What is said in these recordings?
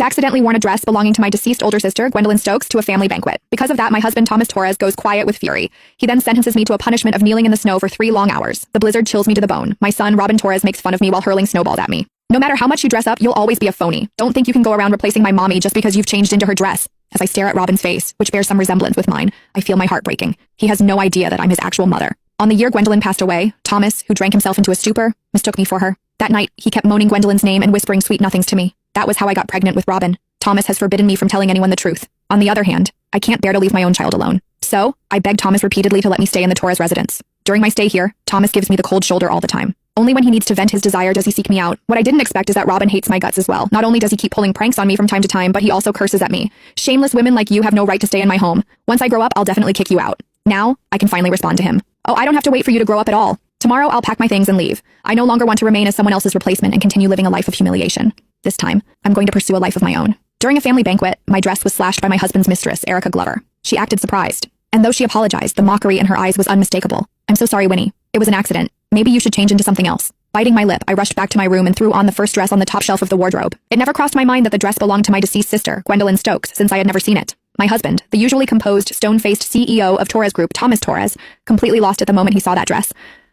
accidentally worn a dress belonging to my deceased older sister, Gwendolyn Stokes, to a family banquet. Because of that, my husband, Thomas Torres, goes quiet with fury. He then sentences me to a punishment of kneeling in the snow for 3 long hours. The blizzard chills me to the bone. My son, Robin Torres, makes fun of me while hurling snowballs at me. No matter how much you dress up, you'll always be a phony. Don't think you can go around replacing my mommy just because you've changed into her dress. As I stare at Robin's face, which bears some resemblance with mine, I feel my heart breaking. He has no idea that I'm his actual mother. On the year Gwendolyn passed away, Thomas, who drank himself into a stupor, mistook me for her. That night, he kept moaning Gwendolyn's name and whispering sweet nothings to me. That was how I got pregnant with Robin. Thomas has forbidden me from telling anyone the truth. On the other hand, I can't bear to leave my own child alone. So, I begged Thomas repeatedly to let me stay in the Torres residence. During my stay here, Thomas gives me the cold shoulder all the time. Only when he needs to vent his desire does he seek me out. What I didn't expect is that Robin hates my guts as well. Not only does he keep pulling pranks on me from time to time, but he also curses at me. Shameless women like you have no right to stay in my home. Once I grow up, I'll definitely kick you out. Now, I can finally respond to him. Oh, I don't have to wait for you to grow up at all. Tomorrow, I'll pack my things and leave. I no longer want to remain as someone else's replacement and continue living a life of humiliation. This time, I'm going to pursue a life of my own. During a family banquet, my dress was slashed by my husband's mistress, Erica Glover. She acted surprised. And though she apologized, the mockery in her eyes was unmistakable. I'm so sorry, Winnie. It was an accident. Maybe you should change into something else. Biting my lip, I rushed back to my room and threw on the first dress on the top shelf of the wardrobe. It never crossed my mind that the dress belonged to my deceased sister, Gwendolyn Stokes, since I had never seen it. My husband, the usually composed, stone-faced CEO of Torres Group, Thomas Torres, completely lost it the moment he saw that dress.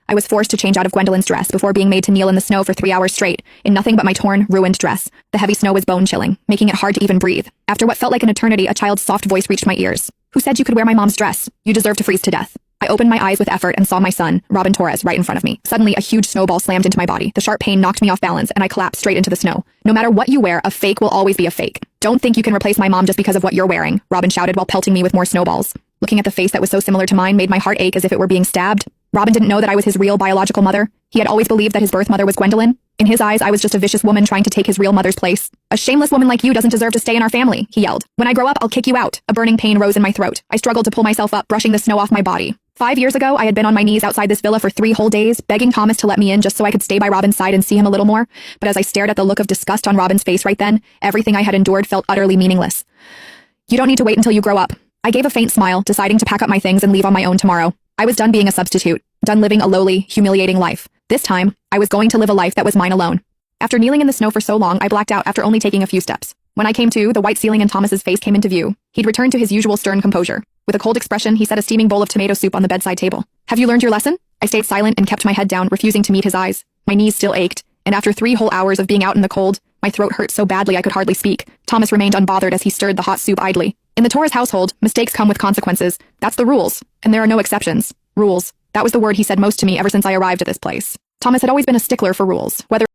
I was forced to change out of Gwendolyn's dress before being made to kneel in the snow for 3 hours straight, in nothing but my torn, ruined dress. The heavy snow was bone-chilling, making it hard to even breathe. After what felt like an eternity, a child's soft voice reached my ears. Who said you could wear my mom's dress? You deserve to freeze to death. I opened my eyes with effort and saw my son, Robin Torres, right in front of me. Suddenly, a huge snowball slammed into my body. The sharp pain knocked me off balance, and I collapsed straight into the snow. No matter what you wear, a fake will always be a fake. Don't think you can replace my mom just because of what you're wearing, Robin shouted while pelting me with more snowballs. Looking at the face that was so similar to mine made my heart ache as if it were being stabbed. Robin didn't know that I was his real biological mother. He had always believed that his birth mother was Gwendolyn. In his eyes, I was just a vicious woman trying to take his real mother's place. A shameless woman like you doesn't deserve to stay in our family, he yelled. When I grow up, I'll kick you out. A burning pain rose in my throat. I struggled to pull myself up, brushing the snow off my body. 5 years ago, I had been on my knees outside this villa for 3 whole days, begging Thomas to let me in just so I could stay by Robin's side and see him a little more. But as I stared at the look of disgust on Robin's face right then, everything I had endured felt utterly meaningless. You don't need to wait until you grow up. I gave a faint smile, deciding to pack up my things and leave on my own tomorrow. I was done being a substitute, done living a lowly, humiliating life. This time, I was going to live a life that was mine alone. After kneeling in the snow for so long, I blacked out after only taking a few steps. When I came to, the white ceiling and Thomas's face came into view. He'd returned to his usual stern composure. With a cold expression, he set a steaming bowl of tomato soup on the bedside table. Have you learned your lesson? I stayed silent and kept my head down, refusing to meet his eyes. My knees still ached, and after 3 whole hours of being out in the cold, my throat hurt so badly I could hardly speak. Thomas remained unbothered as he stirred the hot soup idly. In the Torres household, mistakes come with consequences. That's the rules, and there are no exceptions. Rules. That was the word he said most to me ever since I arrived at this place. Thomas had always been a stickler for rules, whether